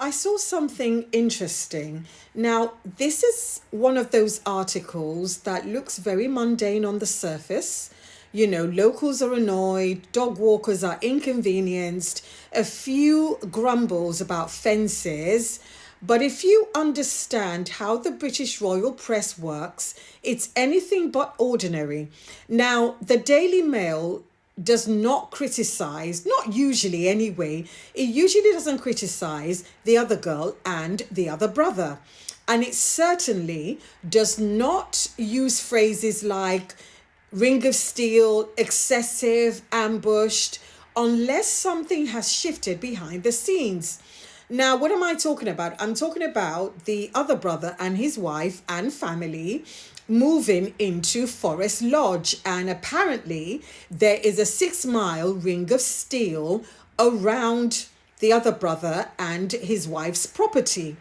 I saw something interesting. Now, this is one of those articles that looks very mundane on the surface. You know, locals are annoyed, dog walkers are inconvenienced, a few grumbles about fences. But if you understand how the British royal press works, it's anything but ordinary. Now, the Daily Mail does not criticize, not usually anyway, it usually doesn't criticize the other girl and the other brother. And it certainly does not use phrases like ring of steel, excessive, ambushed, unless something has shifted behind the scenes. Now, what am I talking about? I'm talking about the other brother and his wife and family moving into Forest Lodge. And apparently, there is a 6 mile ring of steel around the other brother and his wife's property.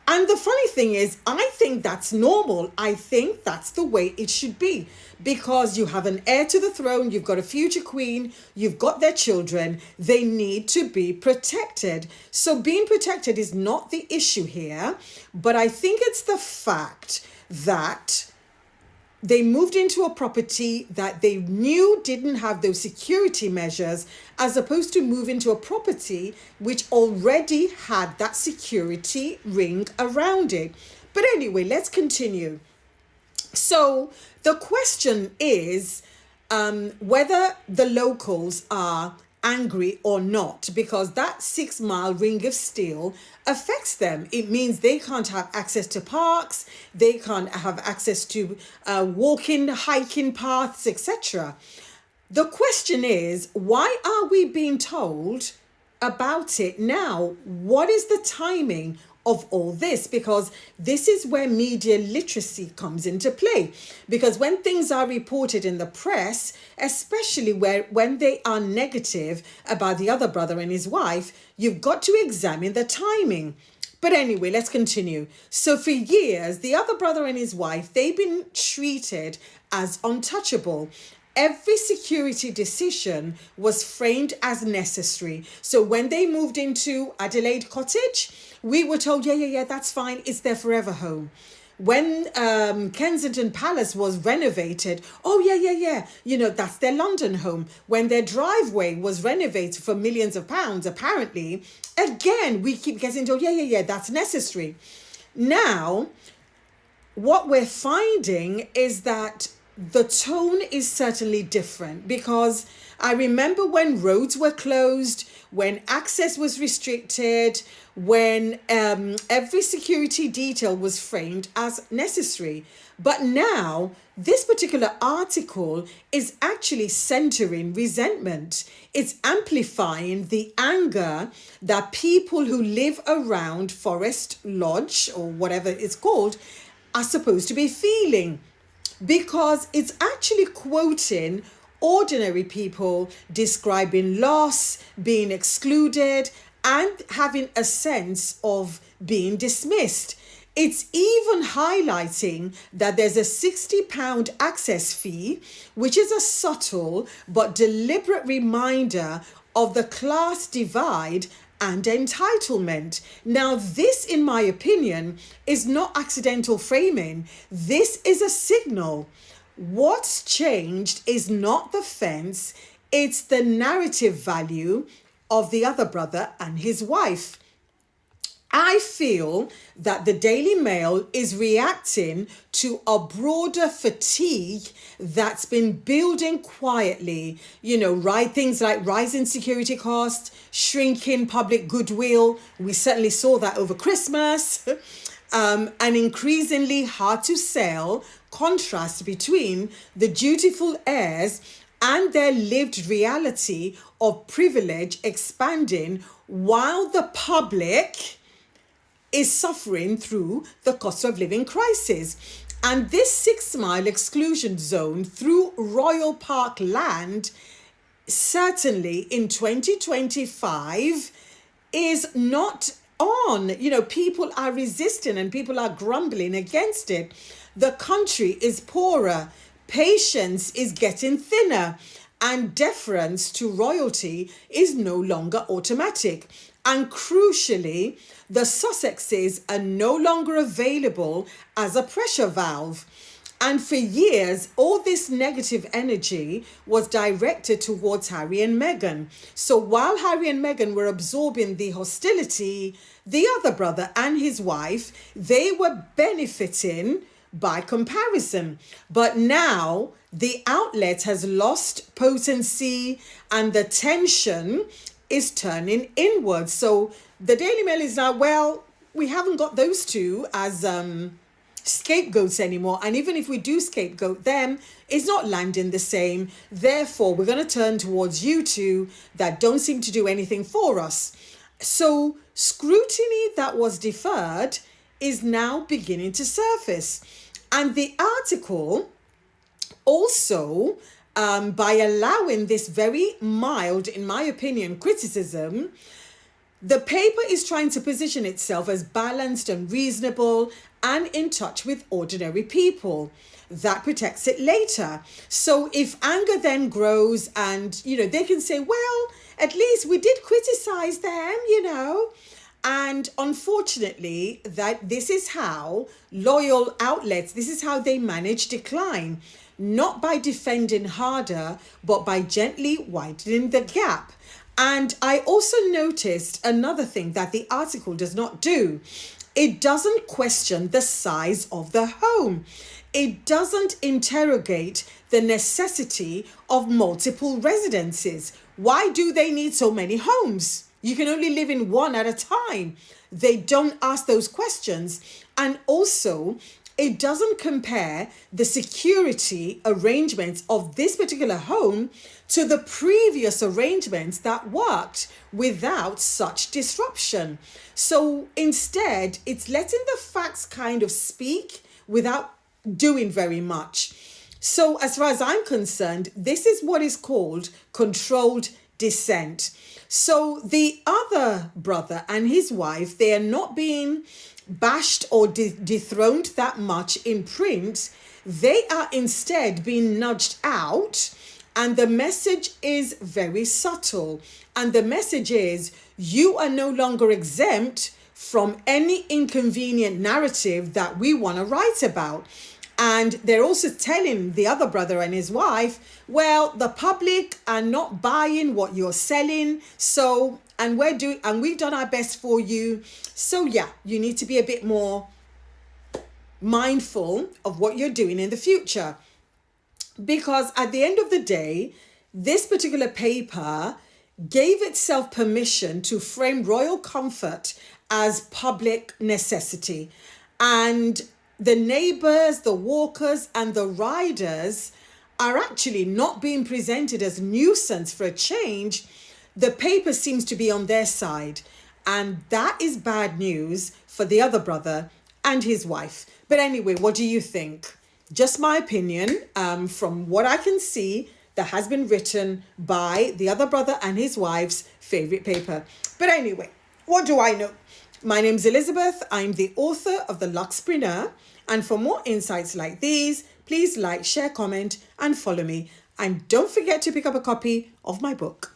And the funny thing is, I think that's normal. I think that's the way it should be because you have an heir to the throne, you've got a future queen, you've got their children, they need to be protected. So being protected is not the issue here, but I think it's the fact that they moved into a property that they knew didn't have those security measures, as opposed to move into a property which already had that security ring around it. But anyway, let's continue. So the question is whether the locals are angry or not, because that 6 mile ring of steel affects them. It means they can't have access to parks, they can't have access to walking, hiking paths, etc. The question is, why are we being told about it now? What is the timing of all this? Because this is where media literacy comes into play. Because when things are reported in the press, especially when they are negative about the other brother and his wife, you've got to examine the timing. But anyway, let's continue. So for years, the other brother and his wife, they've been treated as untouchable. Every security decision was framed as necessary. So when they moved into Adelaide Cottage, we were told, yeah, that's fine. It's their forever home. When Kensington Palace was renovated, oh, yeah, you know, that's their London home. When their driveway was renovated for millions of pounds, apparently, again, we keep getting told, yeah, that's necessary. Now, what we're finding is that the tone is certainly different, because I remember when roads were closed, when access was restricted, when every security detail was framed as necessary. But now, this particular article is actually centering resentment. It's amplifying the anger that people who live around Forest Lodge, or whatever it's called, are supposed to be feeling. Because it's actually quoting ordinary people describing loss, being excluded, and having a sense of being dismissed. It's even highlighting that there's a £60 access fee, which is a subtle but deliberate reminder of the class divide and entitlement. Now, this, in my opinion, is not accidental framing. This is a signal. What's changed is not the fence, it's the narrative value of the other brother and his wife. I feel that the Daily Mail is reacting to a broader fatigue that's been building quietly. You know, right, things like rising security costs, shrinking public goodwill. We certainly saw that over Christmas. An increasingly hard to sell contrast between the dutiful heirs and their lived reality of privilege expanding while the public is suffering through the cost of living crisis. And this 6 mile exclusion zone through Royal Park land, certainly in 2025, is not on. You know, people are resisting and people are grumbling against it. The country is poorer, patience is getting thinner, and deference to royalty is no longer automatic. And crucially, the Sussexes are no longer available as a pressure valve. And for years, all this negative energy was directed towards Harry and Meghan. So while Harry and Meghan were absorbing the hostility, the other brother and his wife, they were benefiting by comparison. But now the outlet has lost potency and the tension is turning inwards. So the Daily Mail is now, well, we haven't got those two as scapegoats anymore, and even if we do scapegoat them, it's not landing the same. Therefore, we're going to turn towards you two that don't seem to do anything for us. So scrutiny that was deferred is now beginning to surface. And the article also, by allowing this very mild, in my opinion, criticism, the paper is trying to position itself as balanced and reasonable and in touch with ordinary people. That protects it later. So if anger then grows and, they can say, well, at least we did criticize them, And unfortunately, that this is how loyal outlets, this is how they manage decline. Not by defending harder, but by gently widening the gap. And I also noticed another thing that the article does not do. It doesn't question the size of the home. It doesn't interrogate the necessity of multiple residences. Why do they need so many homes? You can only live in one at a time. They don't ask those questions. And also, it doesn't compare the security arrangements of this particular home to the previous arrangements that worked without such disruption. So instead, it's letting the facts kind of speak without doing very much. So as far as I'm concerned, this is what is called controlled dissent. So the other brother and his wife, they are not being bashed or dethroned that much in print. They are instead being nudged out, and the message is very subtle. And the message is, you are no longer exempt from any inconvenient narrative that we want to write about. And they're also telling the other brother and his wife, well, the public are not buying what you're selling. So, and we've done our best for you. So yeah, you need to be a bit more mindful of what you're doing in the future. Because at the end of the day, this particular paper gave itself permission to frame royal comfort as public necessity. And the neighbors, the walkers, and the riders are actually not being presented as nuisance for a change. The paper seems to be on their side. And that is bad news for the other brother and his wife. But anyway, what do you think? Just my opinion, from what I can see, that has been written by the other brother and his wife's favorite paper. But anyway, what do I know? My name's Elizabeth. I'm the author of The Luxpreneur. And for more insights like these, please like, share, comment, and follow me. And don't forget to pick up a copy of my book.